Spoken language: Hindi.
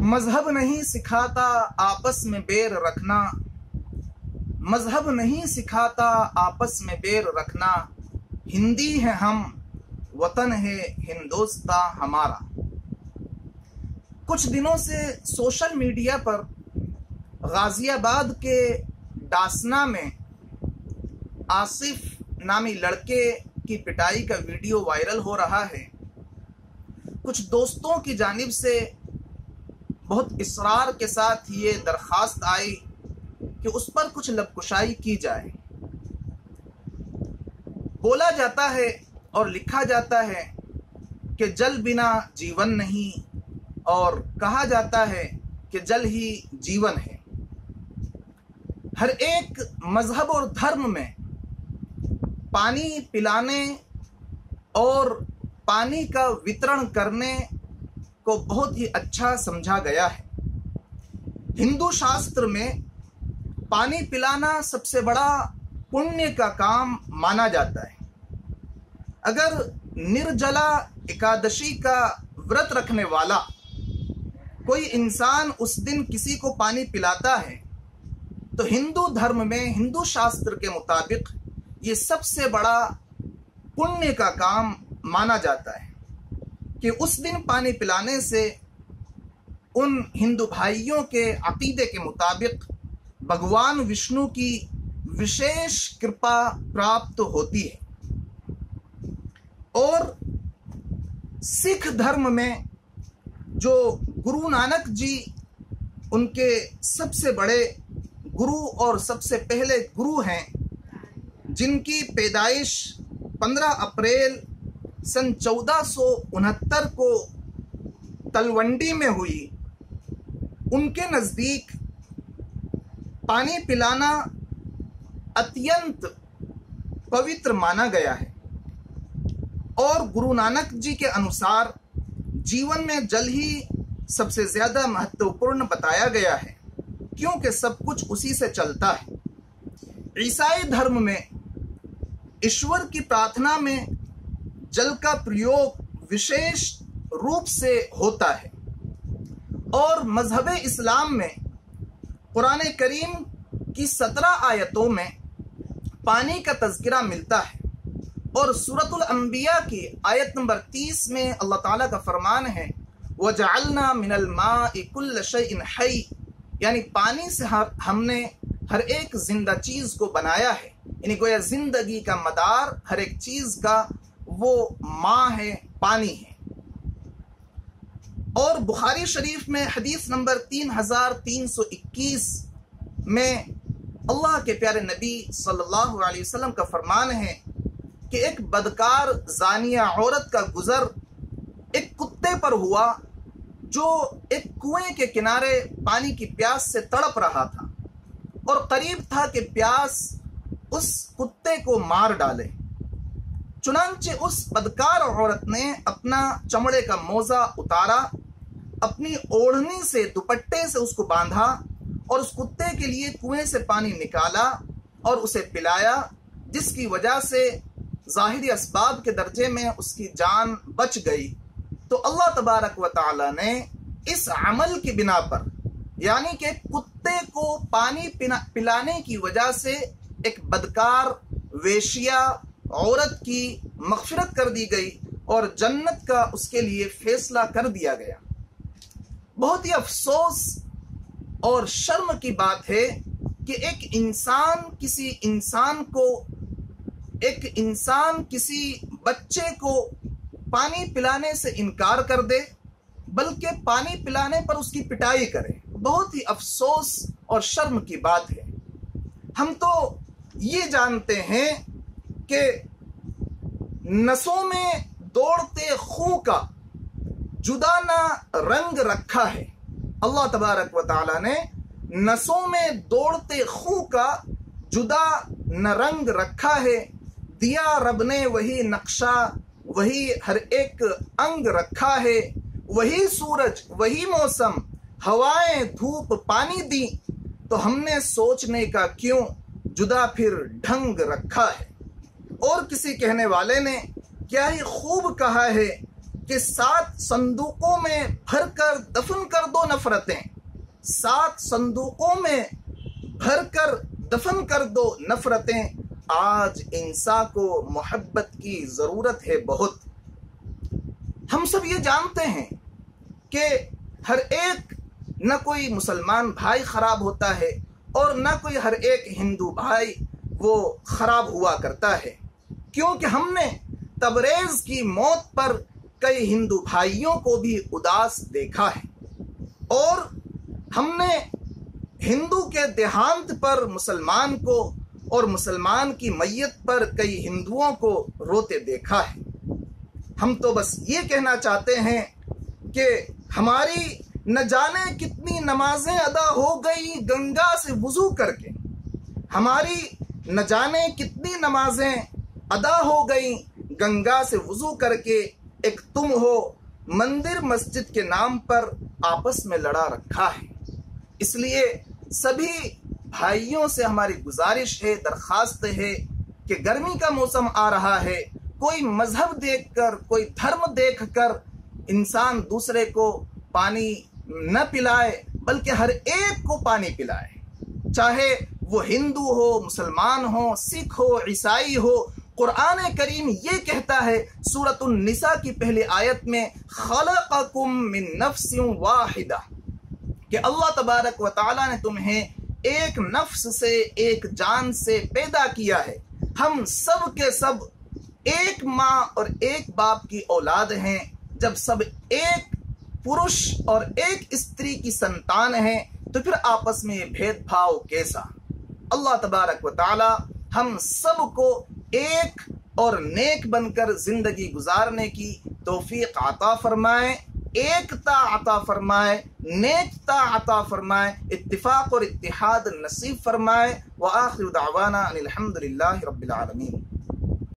मजहब नहीं सिखाता आपस में बैर रखना, मजहब नहीं सिखाता आपस में बैर रखना। हिंदी है हम, वतन है हिंदुस्तान हमारा। कुछ दिनों से सोशल मीडिया पर गाजियाबाद के डासना में आसिफ नामी लड़के की पिटाई का वीडियो वायरल हो रहा है। कुछ दोस्तों की जानिब से बहुत इसरार के साथ ये दरख्वास्त आई कि उस पर कुछ लबकुशाई की जाए। बोला जाता है और लिखा जाता है कि जल बिना जीवन नहीं, और कहा जाता है कि जल ही जीवन है। हर एक मजहब और धर्म में पानी पिलाने और पानी का वितरण करने को बहुत ही अच्छा समझा गया है। हिंदू शास्त्र में पानी पिलाना सबसे बड़ा पुण्य का काम माना जाता है। अगर निर्जला एकादशी का व्रत रखने वाला कोई इंसान उस दिन किसी को पानी पिलाता है तो हिंदू धर्म में, हिंदू शास्त्र के मुताबिक ये सबसे बड़ा पुण्य का काम माना जाता है कि उस दिन पानी पिलाने से उन हिंदू भाइयों के अकीदे के मुताबिक भगवान विष्णु की विशेष कृपा प्राप्त होती है। और सिख धर्म में जो गुरु नानक जी, उनके सबसे बड़े गुरु और सबसे पहले गुरु हैं, जिनकी पैदाइश 15 अप्रैल सन 1469 को तलवंडी में हुई, उनके नज़दीक पानी पिलाना अत्यंत पवित्र माना गया है। और गुरु नानक जी के अनुसार जीवन में जल ही सबसे ज़्यादा महत्वपूर्ण बताया गया है, क्योंकि सब कुछ उसी से चलता है। ईसाई धर्म में ईश्वर की प्रार्थना में जल का प्रयोग विशेष रूप से होता है। और मजहब इस्लाम में कुरान करीम की 17 आयतों में पानी का तज़किरा मिलता है। और सूरतुल अंबिया की आयत नंबर 30 में अल्लाह ताला का फरमान है, वजअलना मिनल माइ कुल्ल शैइन हई, यानी पानी से हमने हर एक जिंदा चीज को बनाया है। यानी गोया जिंदगी का मदार हर एक चीज का वो माँ है, पानी है। और बुखारी शरीफ में हदीस नंबर 3321 में अल्लाह के प्यारे नबी सल्लल्लाहु अलैहि वसल्लम का फरमान है कि एक बदकार जानिया औरत का गुजर एक कुत्ते पर हुआ जो एक कुएं के किनारे पानी की प्यास से तड़प रहा था और करीब था कि प्यास उस कुत्ते को मार डाले। चुनांचे उस बदकार औरत ने अपना चमड़े का मोजा उतारा, अपनी ओढ़नी से, दुपट्टे से उसको बांधा और उस कुत्ते के लिए कुएं से पानी निकाला और उसे पिलाया, जिसकी वजह से ज़ाहिरी असबाब के दर्जे में उसकी जान बच गई। तो अल्लाह तबारक व तआला ने इस अमल की बिना पर, यानी कि कुत्ते को पानी पिलाने की वजह से एक बदकार वेश्या औरत की मग़फ़िरत कर दी गई और जन्नत का उसके लिए फैसला कर दिया गया। बहुत ही अफसोस और शर्म की बात है कि एक इंसान किसी बच्चे को पानी पिलाने से इनकार कर दे, बल्कि पानी पिलाने पर उसकी पिटाई करे। बहुत ही अफसोस और शर्म की बात है। हम तो ये जानते हैं कि नसों में दौड़ते खून का जुदा ना रंग रखा है। अल्लाह तबारक व तआला ने नसों में दौड़ते खून का जुदा न रंग रखा है। दिया रब ने वही नक्शा, वही हर एक अंग रखा है। वही सूरज, वही मौसम, हवाएं, धूप, पानी दी, तो हमने सोचने का क्यों जुदा फिर ढंग रखा है। और किसी कहने वाले ने क्या ही खूब कहा है कि 7 संदूकों में भरकर दफन कर दो नफरतें, 7 संदूकों में भरकर दफन कर दो नफरतें। आज इंसान को मोहब्बत की ज़रूरत है बहुत। हम सब ये जानते हैं कि हर एक, न कोई मुसलमान भाई ख़राब होता है और न कोई हर एक हिंदू भाई वो ख़राब हुआ करता है, क्योंकि हमने तबरेज़ की मौत पर कई हिंदू भाइयों को भी उदास देखा है और हमने हिंदू के देहांत पर मुसलमान को और मुसलमान की मैयत पर कई हिंदुओं को रोते देखा है। हम तो बस ये कहना चाहते हैं कि हमारी न जाने कितनी नमाजें अदा हो गई गंगा से वुज़ू करके, हमारी न जाने कितनी नमाजें अदा हो गई गंगा से वुज़ू करके। एक तुम हो मंदिर मस्जिद के नाम पर आपस में लड़ा रखा है। इसलिए सभी भाइयों से हमारी गुजारिश है, दरखास्त है कि गर्मी का मौसम आ रहा है, कोई मजहब देखकर, कोई धर्म देखकर इंसान दूसरे को पानी न पिलाए, बल्कि हर एक को पानी पिलाए, चाहे वो हिंदू हो, मुसलमान हो, सिख हो, ईसाई हो। कुरान करीम ये कहता है सूरतुन निसा की पहली आयत में, खलक़कुम मिन नफ्सिन वाहिदा, कि अल्लाह तबारक व तआला ने तुम्हें एक नफ्स से, एक जान से पैदा किया है। हम सब के सब एक माँ और एक बाप की औलाद हैं। जब सब एक पुरुष और एक स्त्री की संतान हैं तो फिर आपस में ये भेदभाव कैसा। अल्लाह तबारक व तआला हम सब को एक और नेक बनकर जिंदगी गुजारने की तौफीक अता फरमाए, एकता अता फरमाए, नेकता अता फरमाए, इत्तिफाक और इत्तिहाद नसीब फरमाए। व आखिर दावाना अनिल हम्दुलिल्लाहि रब्बिल आलमीन।